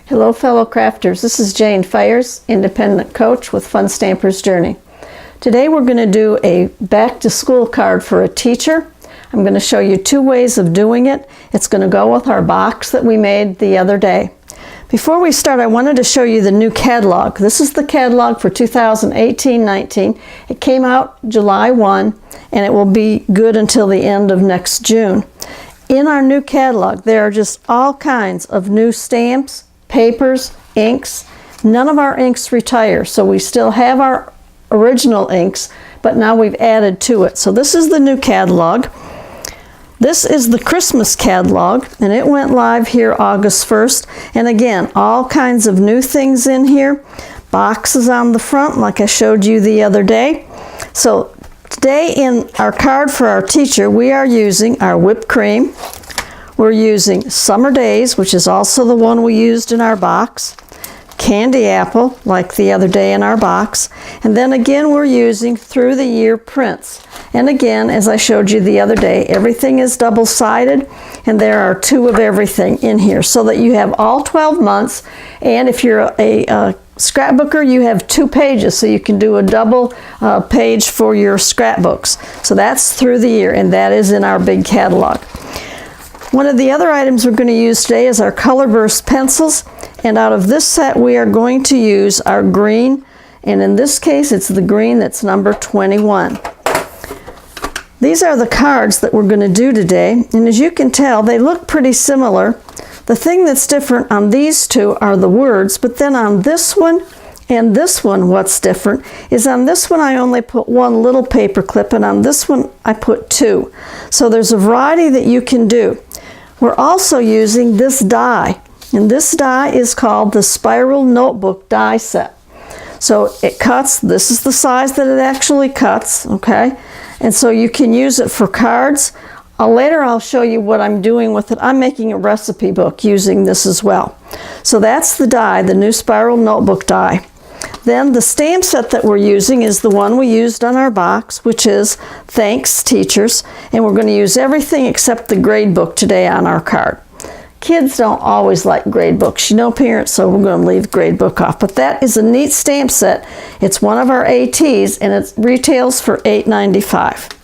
Hello fellow crafters, this is Jane Fires, independent coach with Fun Stamper's Journey. Today we're going to do a back to school card for a teacher. I'm going to show you two ways of doing it. It's going to go with our box that we made the other day. Before we start, I wanted to show you the new catalog. This is the catalog for 2018-19. It came out July 1 and it will be good until the end of next June. In our new catalog there are just all kinds of new stamps, papers, inks. None of our inks retire, so we still have our original inks, but now we've added to it. So this is the new catalog. This is the Christmas catalog, and it went live here August 1st. And again, all kinds of new things in here. Boxes on the front, like I showed you the other day. So today in our card for our teacher, we are using our whipped cream. We're using Summer Days, which is also the one we used in our box. Candy Apple, like the other day in our box. And then again, we're using Through the Year prints. And again, as I showed you the other day, everything is double-sided, and there are two of everything in here, so that you have all 12 months. And if you're a scrapbooker, you have 2 pages, so you can do a double page for your scrapbooks. So that's Through the Year, and that is in our big catalog. One of the other items we're going to use today is our Color Burst pencils, and out of this set we are going to use our green, and in this case it's the green that's number 21. These are the cards that we're going to do today, and as you can tell they look pretty similar. The thing that's different on these two are the words, but then on this one and this one, what's different is on this one I only put one little paper clip, and on this one I put 2. So there's a variety that you can do. We're also using this die, and this die is called the Spiral Notebook die set. So it cuts, this is the size that it actually cuts, okay? And so you can use it for cards. Later I'll show you what I'm doing with it. I'm making a recipe book using this as well. So that's the die, the new Spiral Notebook die. Then the stamp set that we're using is the one we used on our box, which is Thanks Teachers, and we're going to use everything except the grade book today on our card. Kids don't always like grade books, you know, parents, so we're going to leave grade book off. But that is a neat stamp set. It's one of our ATs, and it retails for $8.95.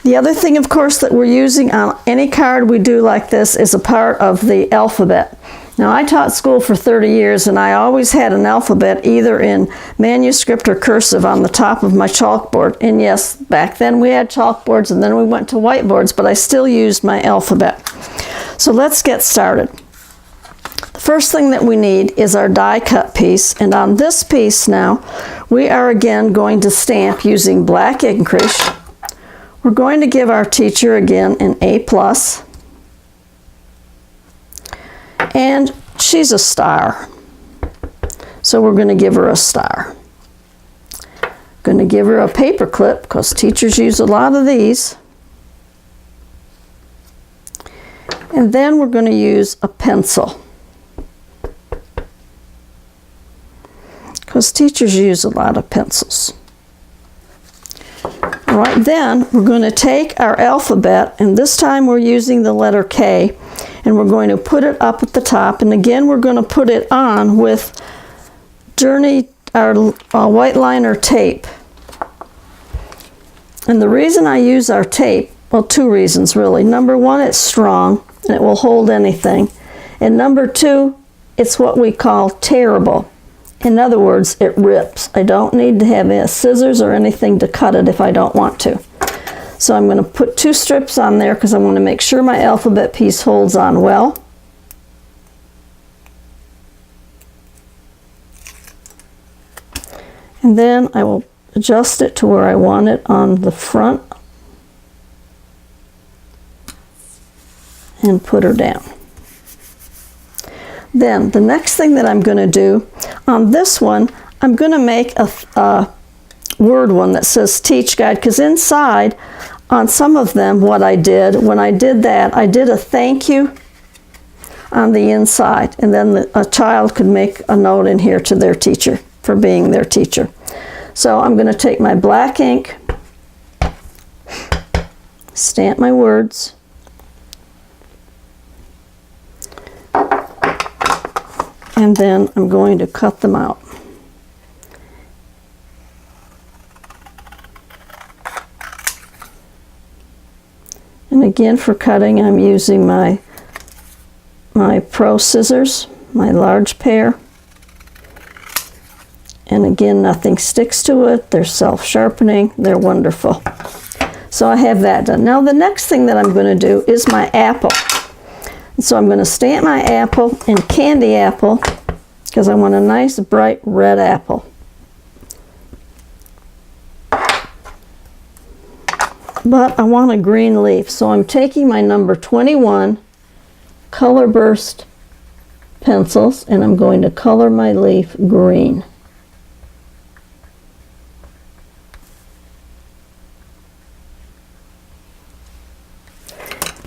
The other thing, of course, that we're using on any card we do like this is a part of the alphabet. Now, I taught school for 30 years, and I always had an alphabet either in manuscript or cursive on the top of my chalkboard. And yes, back then we had chalkboards, and then we went to whiteboards, but I still used my alphabet. So let's get started. The first thing that we need is our die cut piece, and on this piece now, we are again going to stamp using black licorice. We're going to give our teacher again an A+. And she's a star, so we're going to give her a star. Going to give her a paper clip because teachers use a lot of these. And then we're going to use a pencil because teachers use a lot of pencils. All right, then we're going to take our alphabet, and this time we're using the letter K, and we're going to put it up at the top, and again we're going to put it on with Journey, our white liner tape. And the reason I use our tape, well, 2 reasons really. Number 1, it's strong and it will hold anything, and number 2, it's what we call tearable. In other words, it rips. I don't need to have scissors or anything to cut it if I don't want to. So I'm going to put 2 strips on there because I want to make sure my alphabet piece holds on well. And then I will adjust it to where I want it on the front and put her down. Then the next thing that I'm going to do on this one, I'm going to make a word one that says Teach Guide, because inside on some of them what I did, when I did that, I did a thank you on the inside, and then a child could make a note in here to their teacher for being their teacher. So I'm going to take my black ink, stamp my words, and then I'm going to cut them out. And again, for cutting, I'm using my Pro scissors, my large pair. And again, nothing sticks to it. They're self-sharpening. They're wonderful. So I have that done. Now the next thing that I'm going to do is my apple. And so I'm going to stamp my apple in candy apple because I want a nice bright red apple. But I want a green leaf, so I'm taking my number 21 Color Burst pencils and I'm going to color my leaf green.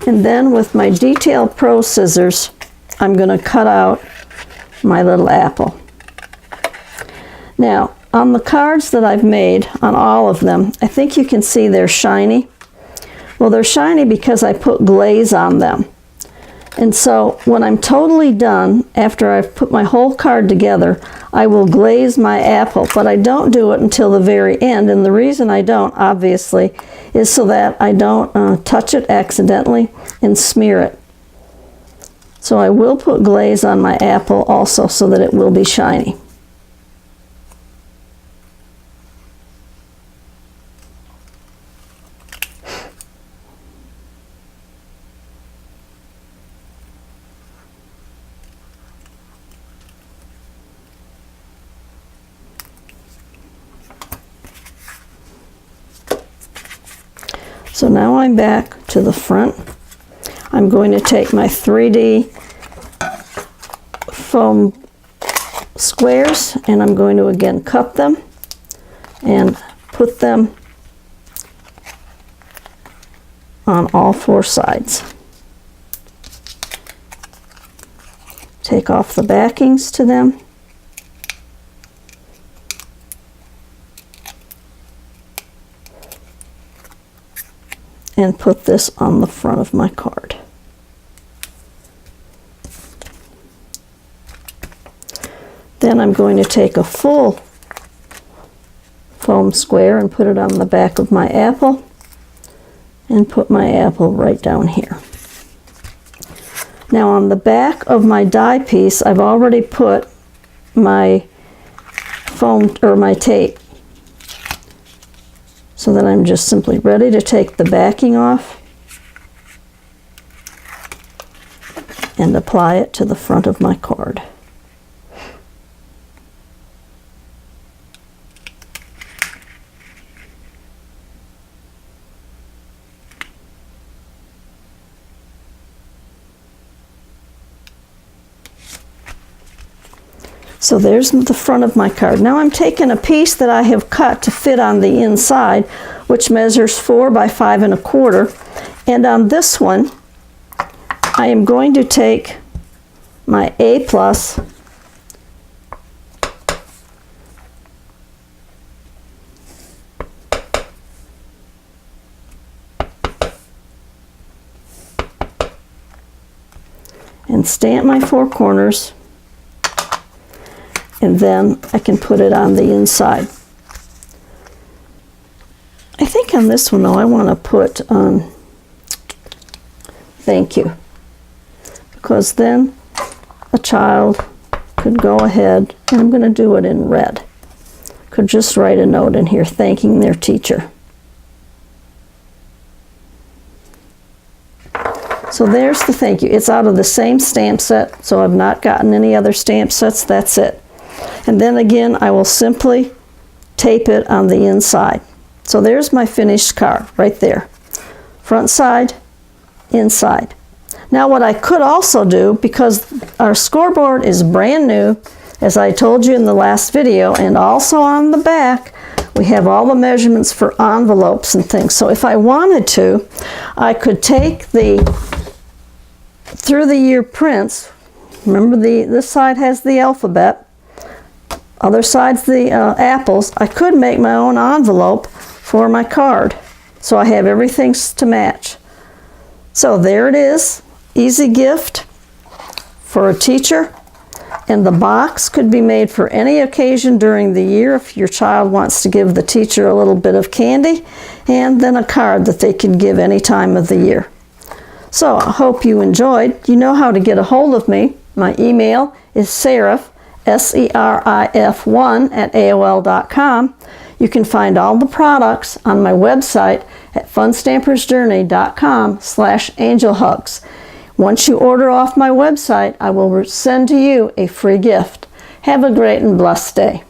And then with my Detail Pro scissors, I'm going to cut out my little apple. Now, on the cards that I've made, on all of them, I think you can see they're shiny. Well, they're shiny because I put glaze on them. And so when I'm totally done, after I've put my whole card together, I will glaze my apple, but I don't do it until the very end. And the reason I don't, obviously, is so that I don't touch it accidentally and smear it. So I will put glaze on my apple also so that it will be shiny. So now I'm back to the front. I'm going to take my 3D foam squares and I'm going to again cut them and put them on all four sides. Take off the backings to them. And put this on the front of my card. Then I'm going to take a full foam square and put it on the back of my apple and put my apple right down here. Now on the back of my die piece, I've already put my foam or my tape, so that I'm just simply ready to take the backing off and apply it to the front of my card. So there's the front of my card. Now I'm taking a piece that I have cut to fit on the inside, which measures 4 by 5 1/4. And on this one, I am going to take my A+, and stamp my 4 corners. And then I can put it on the inside. I think on this one though I want to put thank you, because then a child could go ahead, and I'm going to do it in red, could just write a note in here thanking their teacher. So there's the thank you. It's out of the same stamp set, so I've not gotten any other stamp sets. That's it. And then again, I will simply tape it on the inside. So there's my finished card right there. Front side, inside. Now what I could also do, because our scoreboard is brand new, as I told you in the last video, and also on the back, we have all the measurements for envelopes and things. So if I wanted to, I could take the through the year prints. Remember, this side has the alphabet. Other side's the apples. I could make my own envelope for my card, so I have everything to match. So there it is, easy gift for a teacher. And the box could be made for any occasion during the year if your child wants to give the teacher a little bit of candy, and then a card that they can give any time of the year. So I hope you enjoyed. You know how to get a hold of me. My email is serif, SERIF1 at AOL.com. You can find all the products on my website at funstampersjourney.com/angelhugs. Once you order off my website, I will send to you a free gift. Have a great and blessed day.